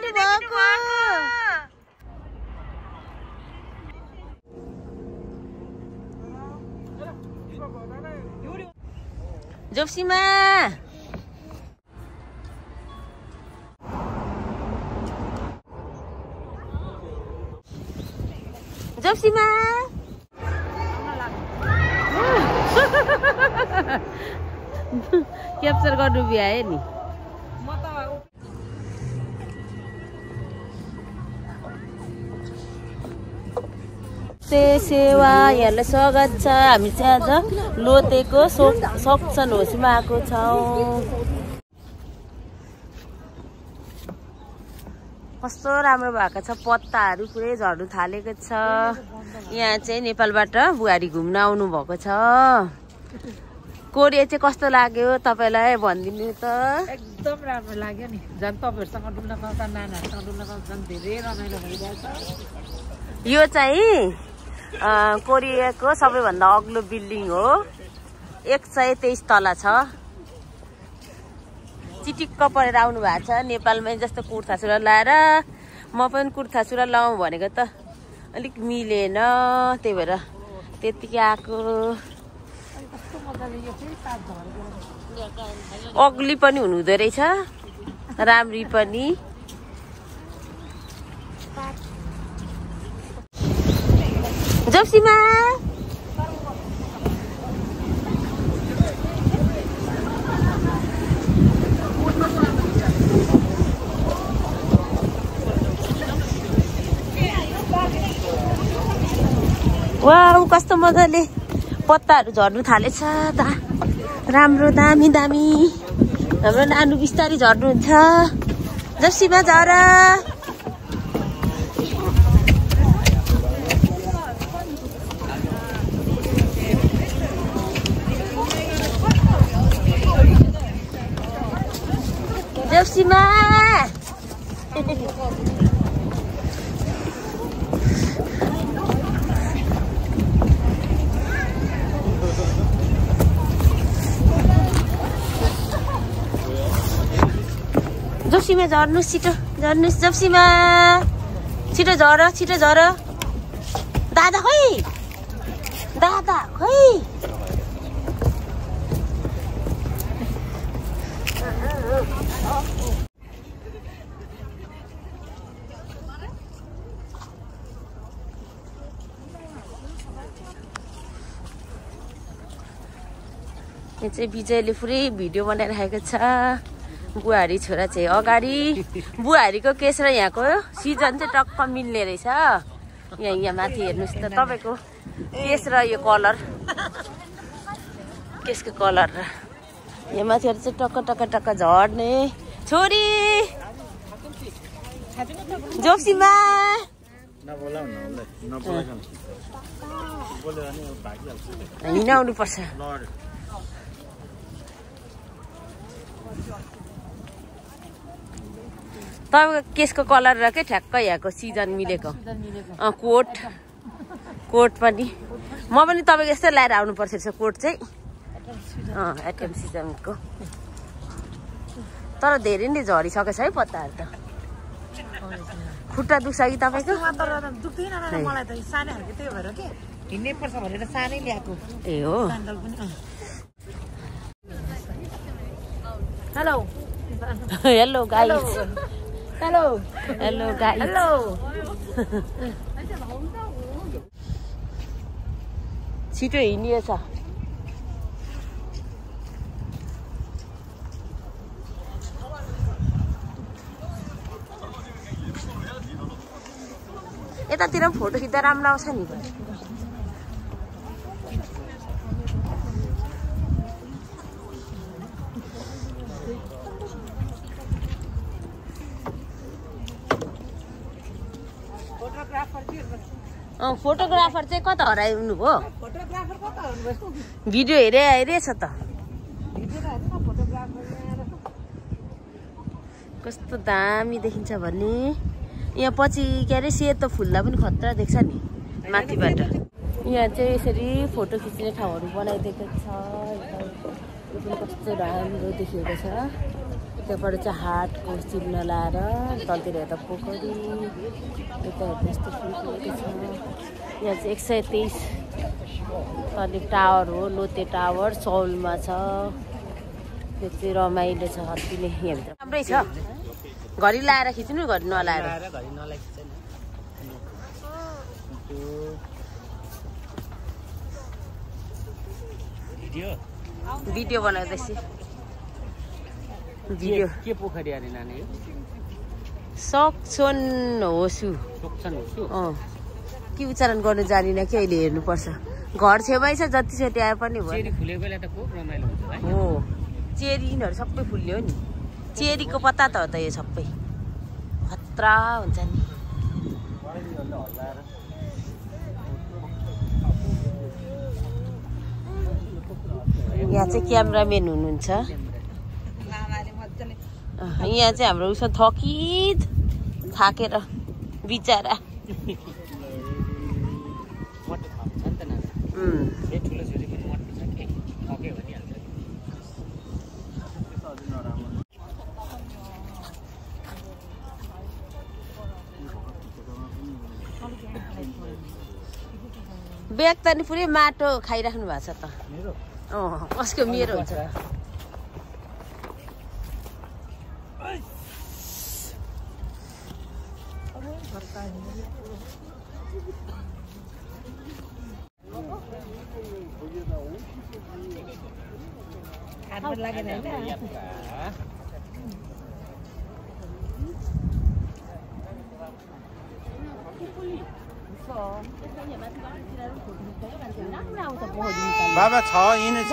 देख्नु भएको जोप्सीमा जोप्सीमा क्याप्चर गर्नु भ्यायो नि सेवा यहाँलाई स्वागत छ। हामी चाहिँ आज लोतेको सक्सन होसीमा आएको छौँ। कस्तो राम्रो भएको छ, पत्ताहरू पुरै झर्नु थालेको छ। यहाँ चाहिँ नेपालबाट बुहारी घुम्न आउनु भएको छ। कोरिया चाहिँ कस्तो लाग्यो तपाईलाई भनिदिनु त। एकदम राम्रो लाग्यो नि, झन् तपाईहरुसँग डुल्न पाउँदा नानाहरुसँग डुल्न पाउँदा झन् धेरै रमाइलो भइरहेछ। यो चाहिँ कोरियाको सबैभन्दा अग्लो बिल्डिङ हो, 123 तला छ। चिटिक्क परेर आउनु भएको छ। नेपालमै जस्तो कुर्ता सुरुवाल लाएर म पनि कुर्ता सुरुवाल लाउँ भनेको त अलिक मिलेन, त्यही भएर त्यतिकै आएको। अग्ली पनि हुनुहुँदो रहेछ, राम्री पनि। जोप्सीमा वाउ कस्तो मजाले पत्ताहरू झर्नु थालेछ। राम्रो दामी दामी। हाम्रो नानु बिस्तारै झर्नुहुन्छ। जोप्सीमा झर। जोप्सीमा जोप्सीमा झर्नुहोस्, छिटो झर्नुहोस्। जोप्सीमा छिटो झर, छिटो झर। दादा खोइ, दादा खोइ। यहाँ चाहिँ विजयले पुरै भिडियो बनाइराखेको छ। बुहारी छोरा चाहिँ अगाडि। बुहारीको केस र यहाँको सिजन चाहिँ टक्क मिल्ने रहेछ। यहाँ माथि हेर्नुहोस् त तपाईँको केस र यो कलर, केसको कलर र यहाँ माथिहरू चाहिँ टक्क टक्क टक्क झर्ने। छोरी जोप्सीमा हिँडाउनु पर्छ। तपाईँको केसको कलर र के ठ्याक्क यहाँको सिजन मिलेको। कोट कोट पनि म पनि तपाईँको यस्तै ल्याएर आउनुपर्छ रहेछ कोट चाहिँ। एटम सिजनको। तर धेरै नै झरिसकेछ है पत्ताहरू त। खुट्टा दुख्छ कि तपाईँको? दुख्दैन मलाई त, सानै खालको त्यही भएर के हिँड्नै पर्छ भनेर सानै ल्याएको। ए हो। Hello hello guys. Hello hello guys. Hello. छिटो हिँडिएछ। यतातिर फोटो खिच्दा राम्रो आउँछ नि। फोटोग्राफर चाहिँ कता हराउनु भयो? भिडियो हेरेछ त। कस्तो दामी देखिन्छ भन्ने। यहाँ पछि के अरे सेतो फुल्दा पनि खतरा देख्छ नि माथिबाट। यहाँ चाहिँ यसरी फोटो खिच्ने ठाउँहरू बनाइदिएको छ। कस्तो राम्रो देखिएको छ। त्यहाँबाट चाहिँ हाटको चिन्ह लाएर तलतिर हेर्दा पोखरी यता हेर्दा यस्तो फुलेको छ। यहाँ चाहिँ 123 तले टावर हो, लोते टावर सौलमा छ। यो चाहिँ रमाइलो छ अति नै। यहाँभित्र राम्रै छ। घरि लाएर खिच्नु, घरि नलाएर। भिडियो बनाउँदैछु। भिडियो के पोखरी अरे नानी? सक्छन् होसु। के उच्चारण गर्नु जानिन कि अहिले हेर्नुपर्छ। घर छेउमै छ, जतिचोटि आए पनि भयो। हो चेरी यिनीहरू सबै फुल्यो नि। चेरीको पत्ता त हो त यो सबै। खतरा हुन्छ नि। यहाँ चाहिँ क्यामराम्यान हुनुहुन्छ। यहाँ चाहिँ हाम्रो उसमा थाकेर बिचरा। ब्याग त नि पुरै माटो खाइराख्नु भएको छ त। कसको मेरो हुन्छ। बाबा छ यिनै छ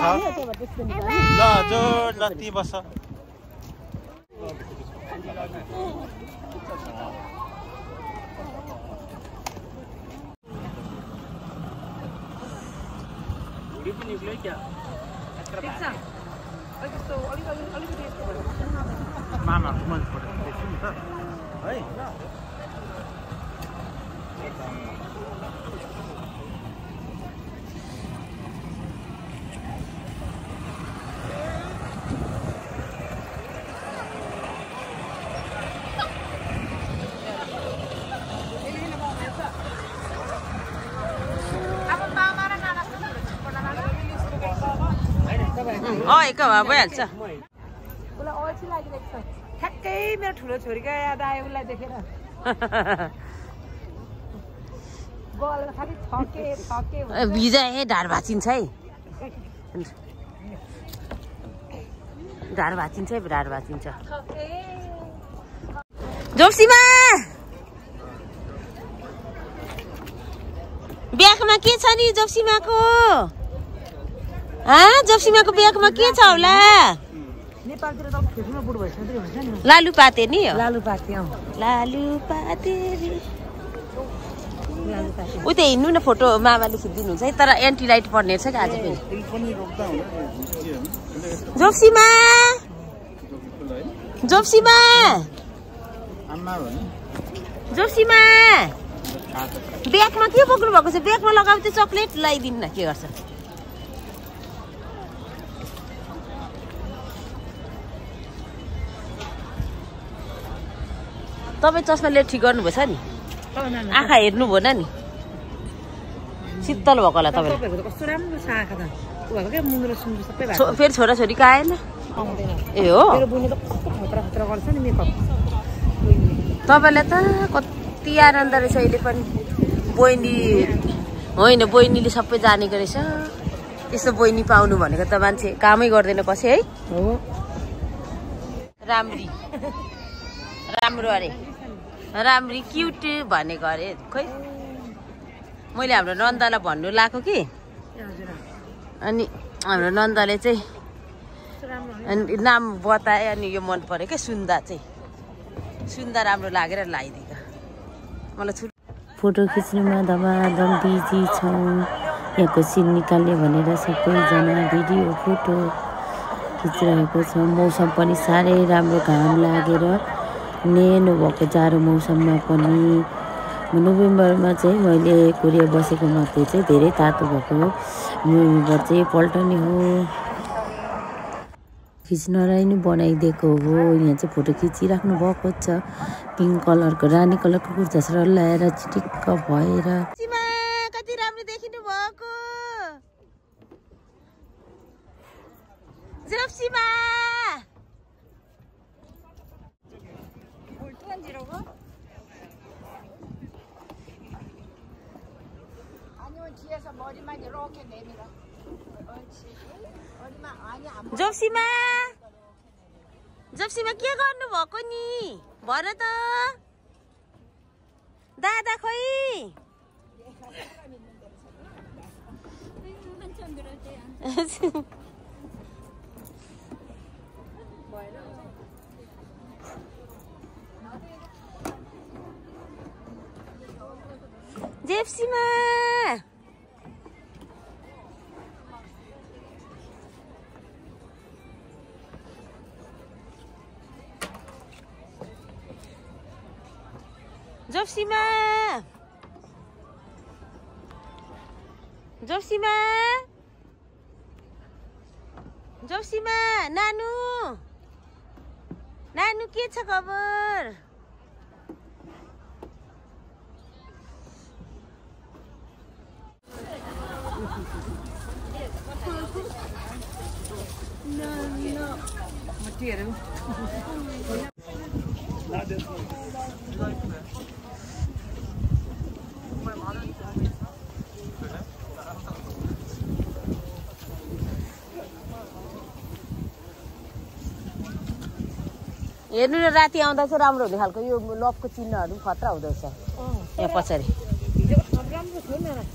ल जो जति बस मामा मन फोटो देख्छु नि त है। एक भइहाल्छ। ठ्याक्कै मेरो ठुलो छोरीको याद आयो उसलाई देखेर। भिजाए ढाड भाँचिन्छ है। ढाड भाँचिन्छ है, ढाड भाँचिन्छ। जोप्सीमा ब्यागमा के छ नि? जोप्सीमाको जोप्सीमाको ब्यागमा के छ होला? नेपालतिर त फेसमा बुढो भइसक्यो भन्छ नि। लालुपाते नि हो। लालुपाते लालुपाते उतै हिँड्नु न। फोटो मामाले खिचिदिनुहुन्छ है, तर एन्टी लाइट पर्ने छ कि आज पनि। जोप्सीमा जोप्सीमा जोप्सीमा ब्यागमा के बोक्नु भएको छ? ब्यागमा लगाऊ त्यो चक्लेट लगाइदिनु न। के गर्छ? तपाईँ चस्माले ठिक गर्नुभएछ नि। आँखा हेर्नु भएन नि। शीतल भएको होला तपाईँले। कस्तो राम्रो छ आँखा त। भएको के मुन्द्रो सुन्द्रो सबै भएको। फेरि छोराछोरीको आएन? ए हो। मेरो बुढीले त कस्तो खतरा खतरा गर्छ नि मेकअप। तपाईँलाई त कति आनन्द रहेछ अहिले पनि। बहिनी होइन, बहिनीले सबै जानेको रहेछ। यस्तो बहिनी पाउनु भनेको त मान्छे कामै गर्दैन पछि है। हो राम्री राम्रो अरे, राम्री क्युट भनेको अरे। खोइ मैले हाम्रो नन्दलाई भन्नु लाएको कि, अनि हाम्रो नन्दले चाहिँ नाम बताए। अनि यो मन पर्यो क्या सुन्दा चाहिँ। सुन्दा राम्रो लागेर लगाइदिएको मलाई। फोटो खिच्नुमा धमाधम बिजी छौँ। यहाँको सिन निकाल्ने भनेर सबैजना भिडियो फोटो खिचिरहेको छ। मौसम पनि साह्रै राम्रो, घाम लागेर नेनो भएको जाडो मौसममा पनि। नोभेम्बरमा चाहिँ मैले कोरिया बसेको मध्ये चाहिँ धेरै तातो भएको नोभेम्बर चाहिँ पल्टने हो। खिच्नलाई नै बनाइदिएको हो। यहाँ चाहिँ फोटो खिचिराख्नु भएको छ। पिङ्क कलरको रानी कलरको कुर्ता सर लगाएर चिटिक्क भएर कति राम्रो देखिनु भएको जोप्सीमा जोप्सीमा जोप्सीमा के गर्नु भएको नि भन त दादा खोइ जेप्सीमा जोप्सीमा जोप्सीमा जोप्सीमा नानु नानु के छ खबर हेर्नु न राति आउँदा चाहिँ राम्रो हुने खालको यो लभको चिन्हहरू खतरा हुँदो रहेछ यहाँ पछाडि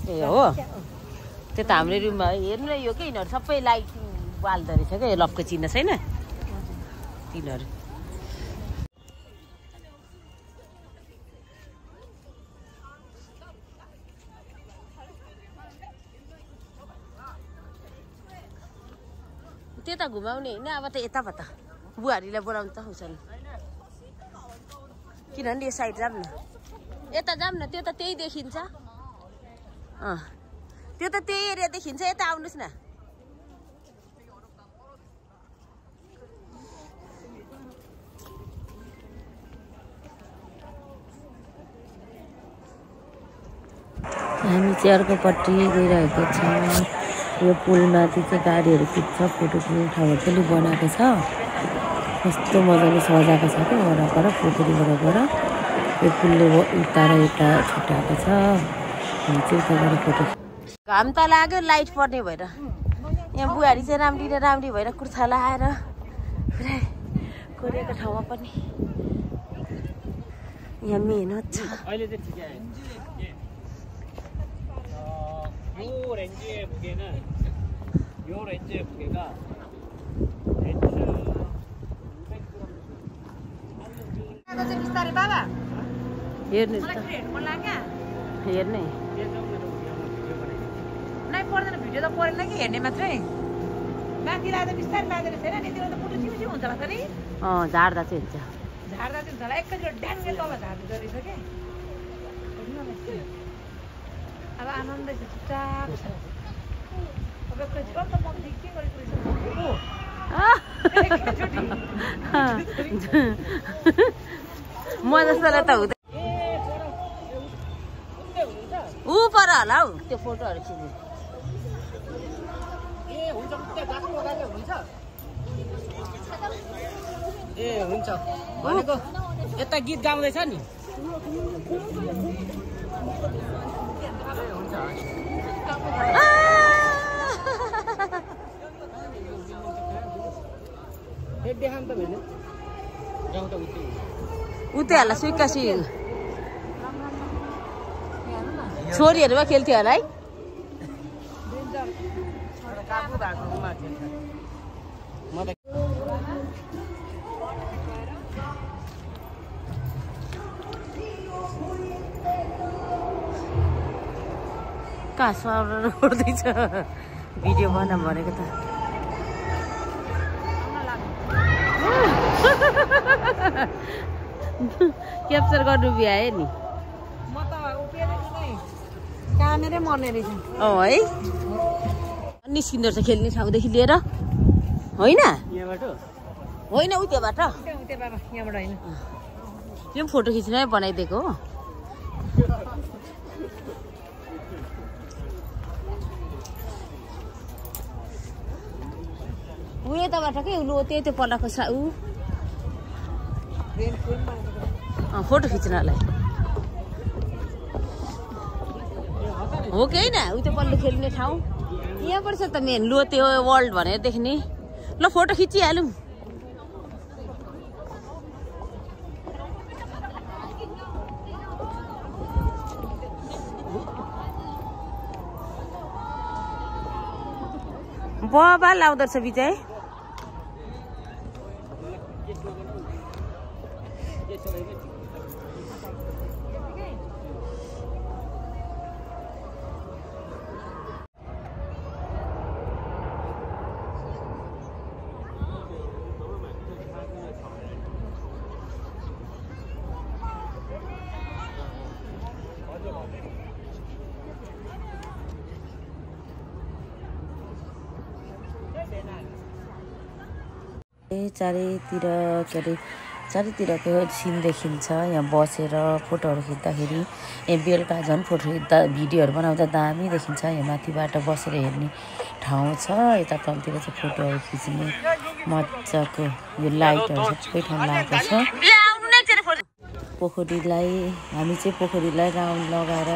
ए हो त्यो त हाम्रो रुममा हेर्नु न यो के यिनीहरू सबै लाइट बाल्दो रहेछ क्या यो लभको चिन्ह छैन तिनीहरू त्यता घुमाउने होइन अब त यता पता बुहारीलाई बोलाउनु त हुन्छन् किनभने यो साइड जाऊँ न यता जाऊँ न त्यो त त्यही देखिन्छ त्यो त त्यही एरिया देखिन्छ यता आउनुहोस् न हामी चाहिँ अर्कोपट्टि गइरहेको छ यो पुलमाथि चाहिँ गाडीहरू खिच्छ फोटो खिच्ने ठाउँहरू पनि बनाएको छ कस्तो मजाले सजाएको छ क्या वरपर पोखरीबाट यो पुलले उता र यता छुट्याएको छ हामी चाहिँ उता गएर फोटो घाम त लाग्यो लाइट पर्ने भएर यहाँ बुहारी चाहिँ राम्री र राम्री भएर कुर्ता लगाएर पुरै कोरेको ठाउँमा पनि यहाँ मेहनत छ अहिले चाहिँ ठिकै आयो यो रेन्ज에 무게는 요 렌즈의 무게가 렌즈 500g बिस्तारै बाबा हेर्नु त मलाई क्या हेर्ने नै पर्दैन भिडियो त परेन कि हेर्ने मात्रै माथि लाँदा बिस्तारै लाँदैन छैन नि त्यो त पुरो चिमचिम हुन्छ होला नि झार्दा चाहिँ हुन्छ झार्दा चाहिँ हुन्छ होला एकैचोटि ड्याङ्गे तल झार्दो रहेछ के अब आनन्दै छ चुपचाप छ अब एकैचोटि त म के गरेको रहेछ म जस्तोलाई त हुँदैन ऊ पर होला हौ त्यो फोटोहरू खिच्नु ए हुन्छ भनेको यता गीत गाउँदैछ नि उतै होला सुइक्का सुई छोरीहरूमा खेल्थ्यो होला है कहाँ सर उड्दैछ भिडियो बना भनेको त क्याप्चर गर्नु भ्याए नि म त उभिएको नै क्यामेरै मर्ने रहेछ है निस्किँदो रहेछ खेल्ने ठाउँदेखि लिएर होइन यहाँबाट होइन उ त्योबाट त्यो बाबा यहाँबाट होइन यो फोटो खिच्नै बनाइदिएको हो उ यताबाट के उ त्यो पल्लाको ऊ फोटो खिच्नलाई हो कि होइन उ त्यो पल्लो खेल्ने ठाउँ यहाँबाट छ त मेन लो त्यो वर्ल्ड भनेर देख्ने ल फोटो खिचिहालौँ बाबा लाउँदो रहेछ विजय चारैतिर के अरे चारैतिरको सिन देखिन्छ यहाँ बसेर फोटोहरू खिच्दाखेरि यहाँ बेलुका झन् फोटो खिच्दा भिडियोहरू बनाउँदा दामी देखिन्छ यहाँ माथिबाट बसेर हेर्ने ठाउँ छ यता तलतिर चाहिँ फोटोहरू खिच्ने मजाको यो लाइटहरू सबै ठाउँ लागेको छ पोखरीलाई हामी चाहिँ पोखरीलाई राउन्ड लगाएर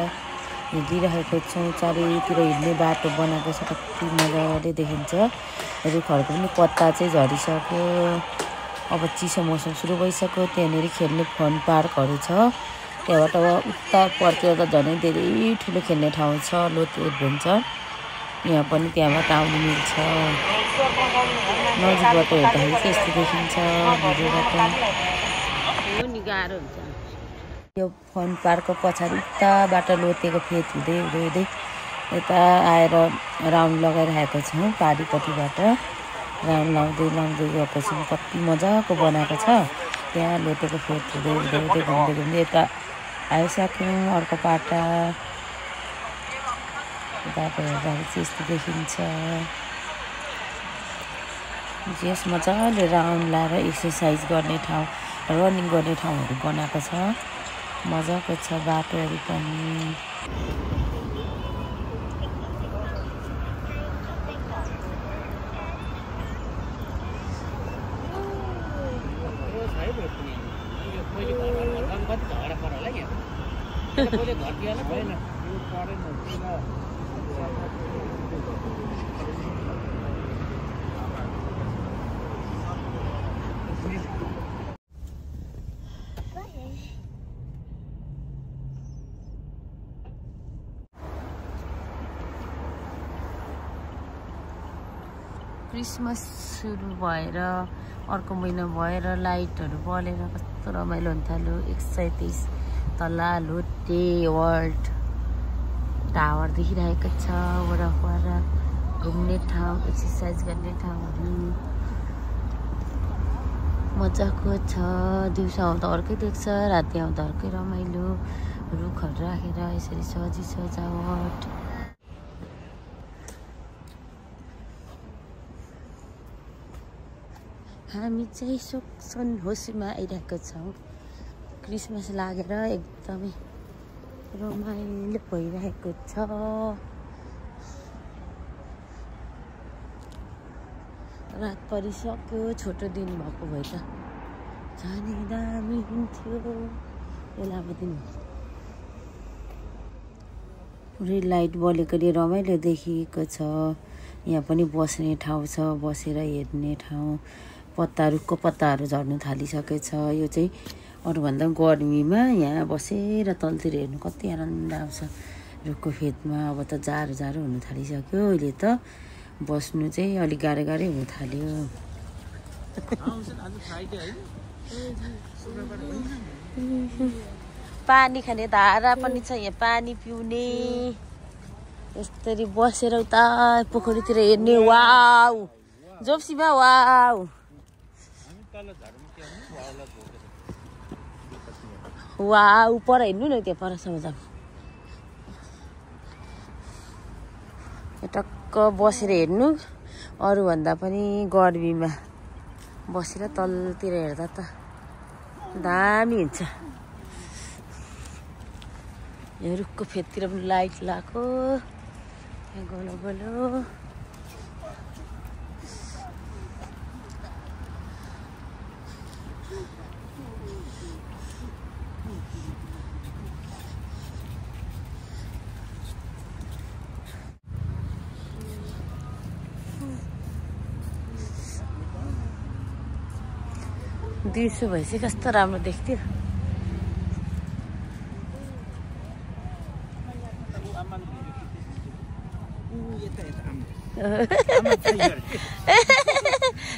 हिँडिरहेको छौँ चारैतिर हिँड्ने बाटो बनाएको छ कति मजाले देखिन्छ रुखहरूको पनि पत्ता चाहिँ झरिसक्यो अब चिसो मौसम सुरु भइसक्यो त्यहाँनिर खेल्ने फन पार्कहरू छ त्यहाँबाट उता पर्तिर त झनै धेरै ठुलो खेल्ने ठाउँ छ लोत एडभेन्चर यहाँ पनि त्यहाँबाट आउनु मिल्छ नजिकबाट हेर्दाखेरि चाहिँ यस्तो देखिन्छ भिडियोबाट गाह्रो हुन्छ यो फन पार्कको पछाडि उताबाट लोतेको फेद हुँदै हुँदै हुँदै यता आएर राउन्ड लगाइरहेको छौँ पारिपट्टिबाट राउन्ड लाउँदै गएपछि कति मजाको बनाएको छ त्यहाँ लोतेको फेद हुँदै हुँदै हुँदै घुम्दै घुम्दै यता आइसक्यौँ अर्को पाटा बाटो हेर्दाखेरि चाहिँ यस्तो देखिन्छ जस मजाले राउन्ड लाएर एक्सर्साइज गर्ने ठाउँ रनिङ गर्ने ठाउँहरू बनाएको छ मजाको छ बाटोहरू पनि क्रिसमस सुरु भएर अर्को महिना भएर लाइटहरू बलेर कस्तो रमाइलो हुन थाल्यो 123 तला लोटे वर्ल्ड टावर देखिरहेको छ वरपर घुम्ने ठाउँ एक्सर्साइज गर्ने ठाउँहरू मजाको छ दिउँसो आउँदा अर्कै देख्छ राति आउँदा अर्कै रमाइलो रुखहरू राखेर यसरी सजावट हामी चाहिँ सोक्सन होसमा आइरहेको छौँ क्रिसमस लागेर एकदमै रमाइलो भइरहेको छ रात परिसक्यो छोटो दिन भएको भए त जाने दामी हुन्थ्यो यो लामो दिन पुरै लाइट बलेकोले रमाइलो देखिएको छ यहाँ पनि बस्ने ठाउँ छ बसेर हेर्ने ठाउँ रुखको पत्ताहरू झर्नु थालिसकेछ यो चाहिँ अरूभन्दा गर्मीमा यहाँ बसेर तलतिर हेर्नु कति आनन्द आउँछ रुखको फेदमा अब त जाडो हुनु थालिसक्यो अहिले त बस्नु चाहिँ अलिक गाह्रो हुन थाल्यो पानी खाने धारा पनि छ यहाँ पानी पिउने यसरी बसेर उता पोखरीतिर हेर्ने वाउ जोप्सीमा वाउ वाउ पर हेर्नु न त्यो परसम्म जाउँ टक्क बसेर हेर्नु अरूभन्दा पनि गर्मीमा बसेर तलतिर हेर्दा त दामी हुन्छ। यहाँ रुखको फेदतिर पनि लाइट लगाएको, यहाँ गोलो गोलो। दिउँसो भएपछि कस्तो राम्रो देख्थ्यो।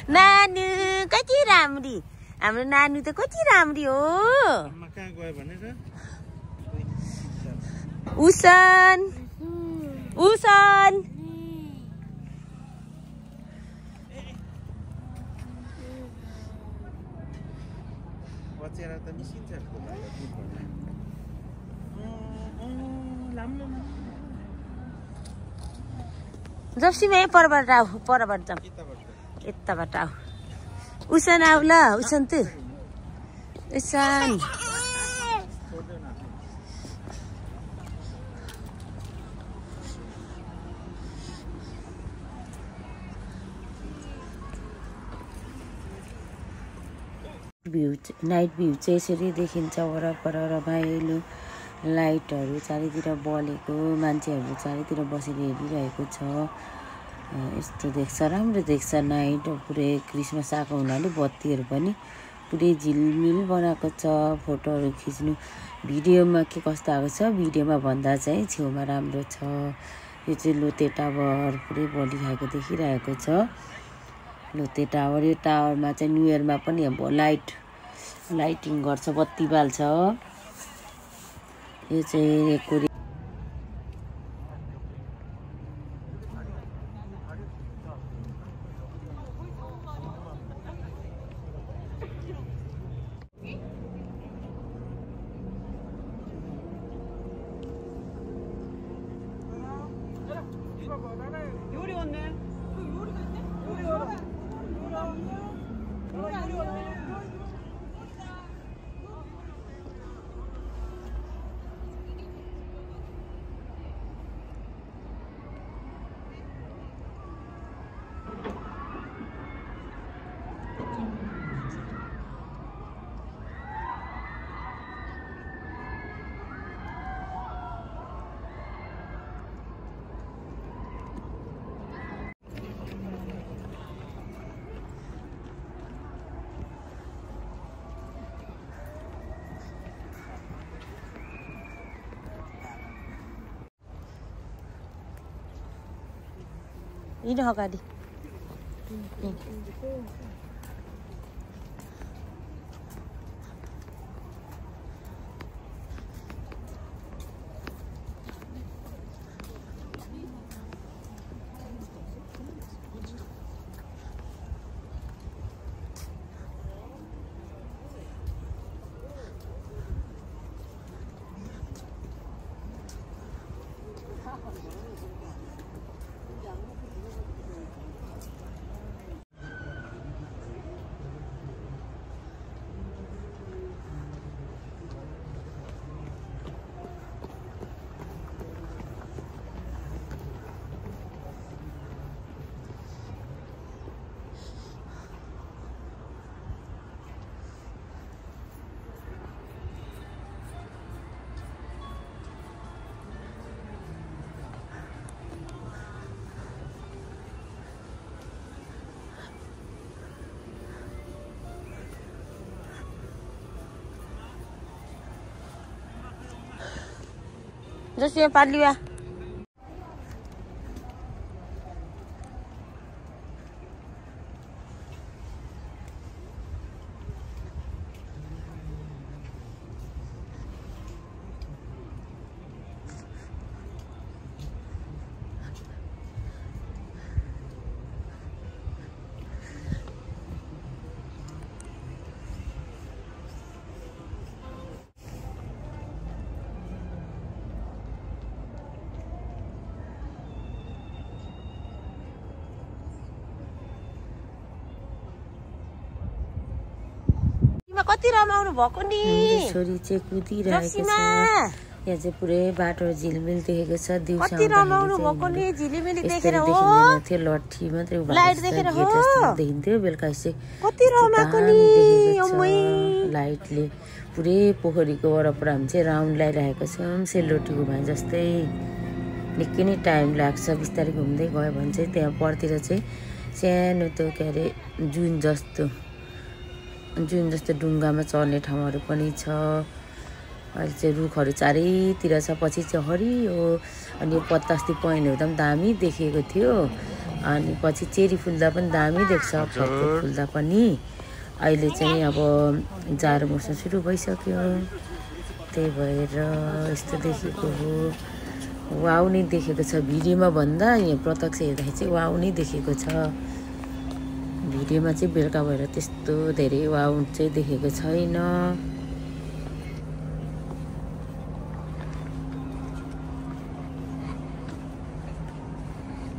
नानु कति राम्री, हाम्रो नानु त कति राम्री हो। उसन उसन जप्सीमा यही परबाट आऊ, परबाट जाऊ, यताबाट आऊ। उसन आऊ ल, उसन तु उसन। भ्यू नाइट भ्यू चाहिँ यसरी देखिन्छ वरपर, रमाइलो लाइटहरू चारैतिर बलेको, मान्छेहरू चारैतिर बसेर हेरिरहेको छ। यस्तो देख्छ, राम्रो देख्छ नाइट। पुरै क्रिसमस आएको हुनाले बत्तीहरू पनि पुरै झिलमिल बनाएको छ। फोटोहरू खिच्नु भिडियोमा के कस्तो आएको छ, भिडियोमा भन्दा चाहिँ छेउमा राम्रो छ। यो चाहिँ लोते टावर पुरै बलिरहेको देखिरहेको छ। लोते टावर, यो टावरमा चाहिँ न्यु इयरमा पनि अब लाइटिङ गर्छ, बत्ती बाल्छ। यो चाहिँ एकोरी यिन अगाडि जसले पालिया कति रमाउनु भएको नि छोरी चाहिँ कुदिरहेको छ यहाँ चाहिँ पुरै बाटो झिलमिल देखेको छ दिउँसो कति रमाउनु भएको नि झिलिमिली देखेर हो थियो लट्ठी मात्रै लाइट देखेर हो देखिन्थ्यो बेलुका चाहिँ कति रमाएको नि लाइटले पुरै पोखरीको वरपर हामी चाहिँ राउन्ड लगाइरहेको छौँ सेलरोटी घुमाए जस्तै निकै नै टाइम लाग्छ बिस्तारै घुम्दै गयो भने चाहिँ त्यहाँ परतिर चाहिँ सानो त्यो के अरे जुन जस्तो ढुङ्गामा चढ्ने ठाउँहरू पनि छ अहिले चाहिँ रुखहरू चारैतिर छ पछि चाहिँ हरियो अनि पत्ता अस्ति पहिलो हुँदा पनि दामी देखेको थियो अनि पछि चेरी फुल्दा पनि दामी देख्छ फत्ते फुल्दा पनि अहिले चाहिँ अब जाडो मौसम सुरु भइसक्यो त्यही भएर यस्तो देखेको हो वाउ नै देखेको छ भिडियोमा भन्दा यहाँ प्रत्यक्ष हेर्दाखेरि चाहिँ वाउ नै देखेको छ भिडियोमा चाहिँ बेलुका भएर त्यस्तो धेरै वाउ चाहिँ देखेको छैन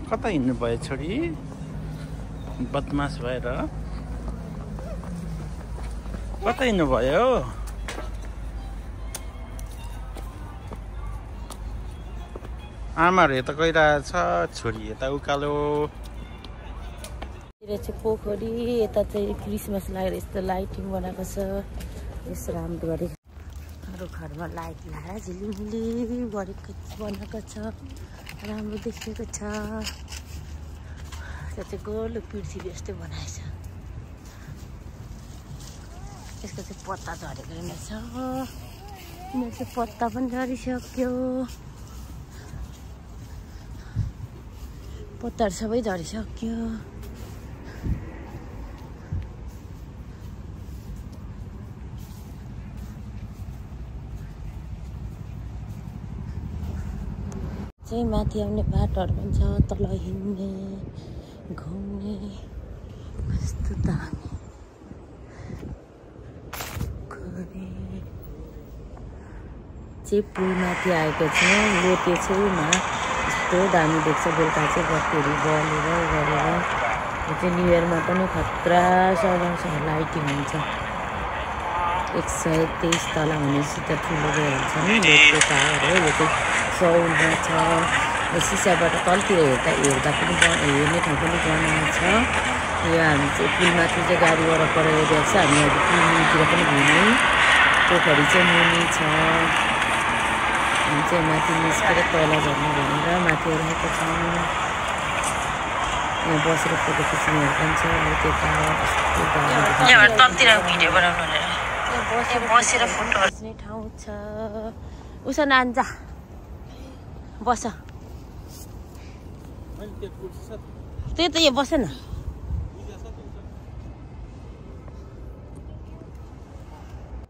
कता हिँड्नु भयो छोरी बदमास भएर कता हिँड्नु भयो आमाहरू यता गइरहेछ छोरी यता उकालो चाहिँ पोखरी यता चाहिँ क्रिसमस लागेर यस्तो लाइटिङ बनाएको छ यस्तो राम्रो गरी अरू घरमा लाइट लगाएर झिलिमिली गरेको बनाएको छ राम्रो देखिएको छ त्यो चाहिँ गोलो पृथ्वी जस्तै बनाएछ यसको चाहिँ पत्ता झरेको रहेछ यहाँ चाहिँ पत्ता पनि झरिसक्यो पत्ताहरू सबै झरिसक्यो चाहिँ माथि आउने बाटोहरू पनि छ तल हिँड्ने घुम्ने कस्तो दामी चाहिँ पुलमाथि आएको छ लोटे छेउमा यस्तो दामी देख्छ बेलुका चाहिँ बत्तीहरू बलेर गरेर यो चाहिँ न्यु इयरमा पनि खतरा सजाउँछ लाइटिङ हुन्छ 123 तल भनेपछि त ठुलो गइहाल्छ नि लोटे टावर हो यो चाहिँ साउन्डमा छ सिसाबाट तलतिर हेर्दा पनि हेर्ने ठाउँ पनि बनाएको छ यो हामी चाहिँ पुलमाथि चाहिँ गाडी वरपर हेरिरहेको छ हामी अब पुल मुनितिर पनि घुम्यौँ पोखरी चाहिँ मुनि छ हामी चाहिँ माथि निस्केर तल झर्नु भनेर माथि हेरेको छौँ यहाँ बसेर फोटो खिच्नेहरू पनि छ बसेर फोटो खिच्ने ठाउँ छ उसो नान्जा बस त्यही त यहाँ बस न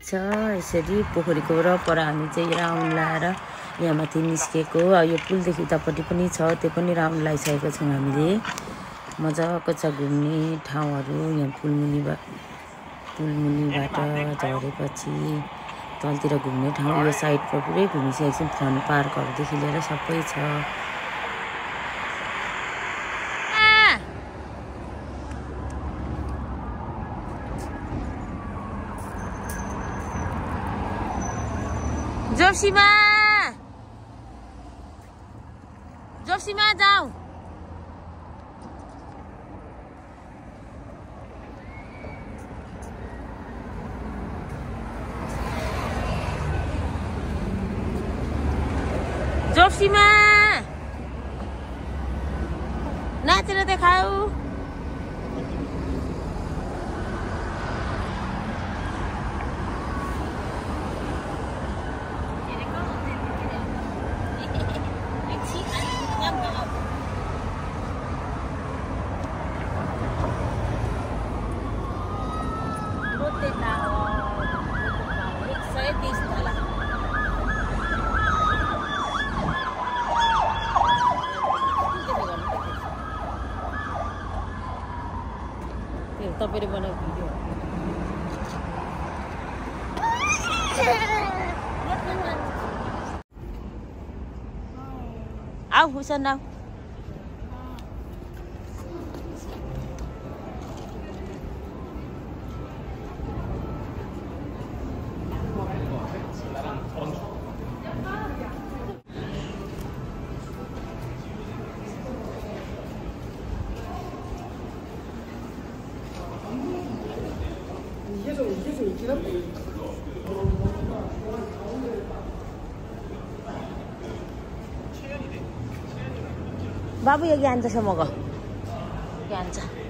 छ यसरी पोखरीको वरपर हामी चाहिँ राउन्ड लाएर यहाँ माथि निस्केको यो पुलदेखि उतापट्टि पनि छ त्यो पनि राउन्ड लगाइसकेको छौँ हामीले मजाको छ घुम्ने ठाउँहरू यहाँ पुलमुनिबाट झरेपछि तलतिर घुम्ने ठाउँ यो साइडमा पुरै घुमिसकेको छौँ फन पार्कहरूदेखि लिएर सबै छ जोशीमा जाऊ जोशीमा नाचेर देखाऊ तपाईँले बनाएको भिडियो आऊ हुसन आऊ बाबु 여기 앉아서 먹어. 여기 앉아.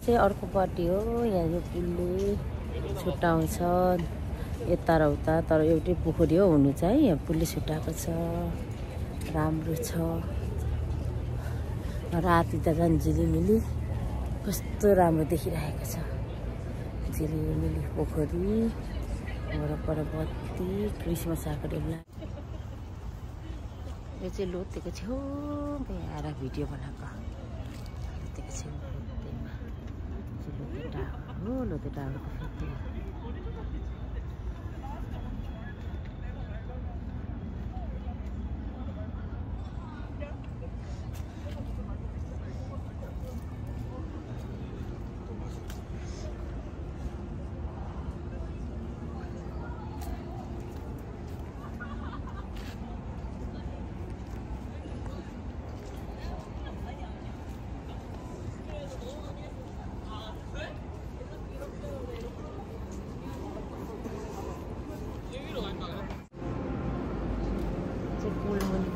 चाहिँ अर्कोपट्टि हो यहाँ यो पुलले छुट्याउँछ यता र उता तर एउटै पोखरी हो हुनु चाहिँ यहाँ पुलले छुट्याएको छ राम्रो छ राति त झन् झिलिमिली कस्तो राम्रो देखिरहेको छ झिलिमिली पोखरी वरपर बत्ती क्रिसमस आएको बेला यो चाहिँ लोतेको छेउमा आएर भिडियो बनाएको लोतेको छेउ लोते टावरको फेरि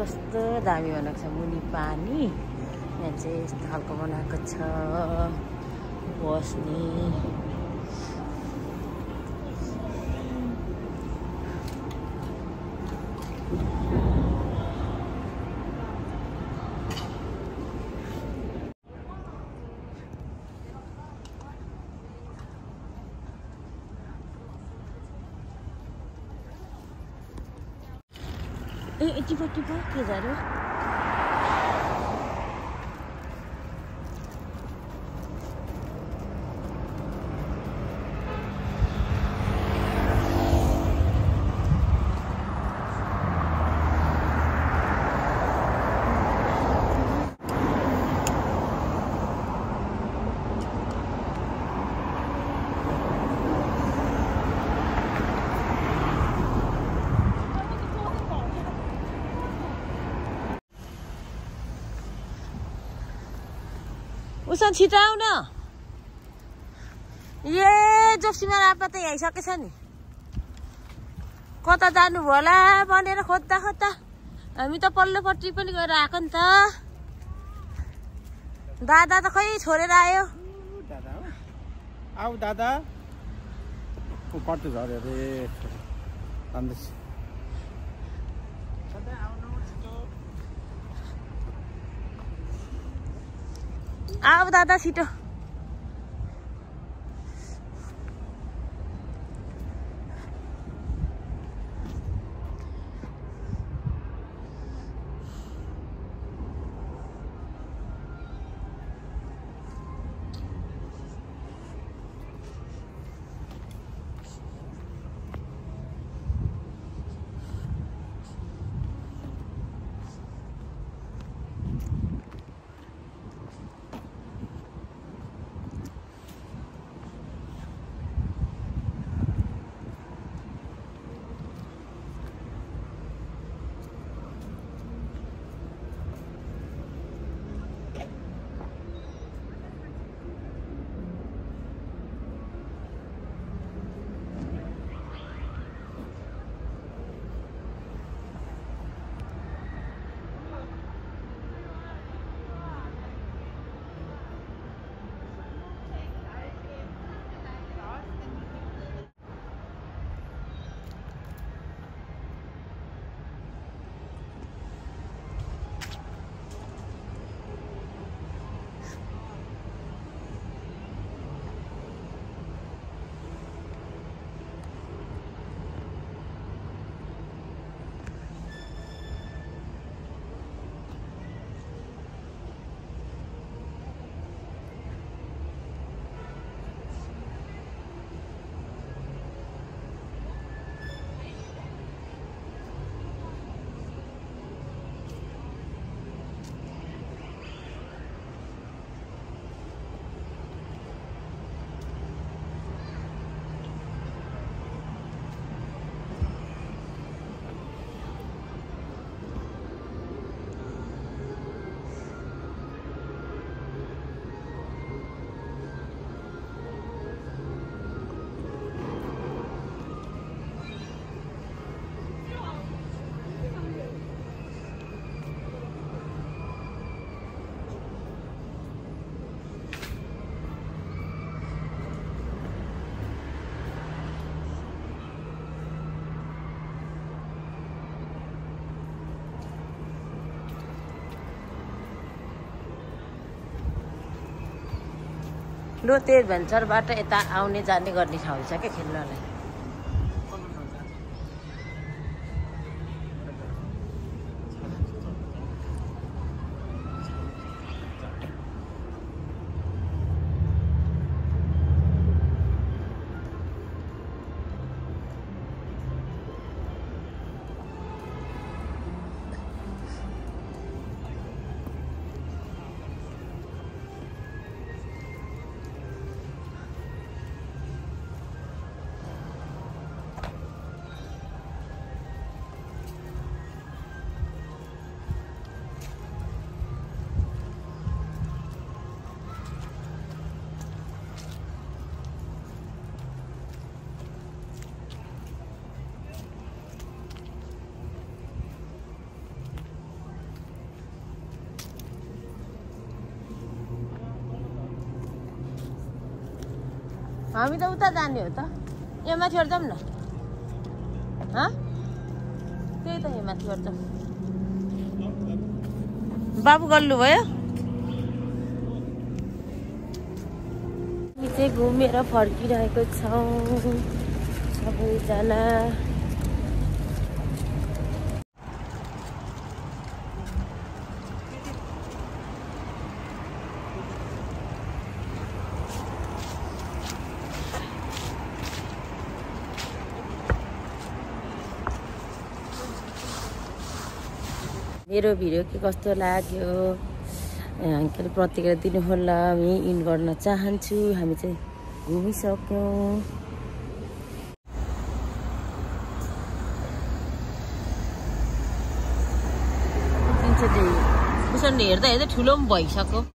कस्तो दामी बनाएको छ मुनि पानी यहाँ चाहिँ यस्तो खालको बनाएको छ बस्ने टिपा के जाने उसँग छिटो आउन जोशीमा आपा त आइसकेछ नि कता जानुभयो होला भनेर खोज्दा खोज्दा हामी त पल्लोपट्टि पनि गएर आएको नि त दादा त खै छोडेर आयो आऊ दादा कति झऱ्यो रे आऊ दादा छिटो लोते भेन्चरबाट यता आउने जाने गर्ने ठाउँ छ क्या खेल्नलाई। हामी त उता जाने हो त, यहाँ माथिबाट जाऊँ न। त्यही त यहाँ माथिबाट जाऊँ। बाबु गल्लु भयो। हामी चाहिँ घुमेर फर्किरहेको छौँ सबैजना। मेरो भिडियो के कस्तो लाग्यो के अरे प्रतिक्रिया दिनुहोला। हामी इन गर्न चाहन्छु। हामी चाहिँ घुमिसक्यौँ। हेर्दा हेर्दा ठुलो पनि भइसक्यो।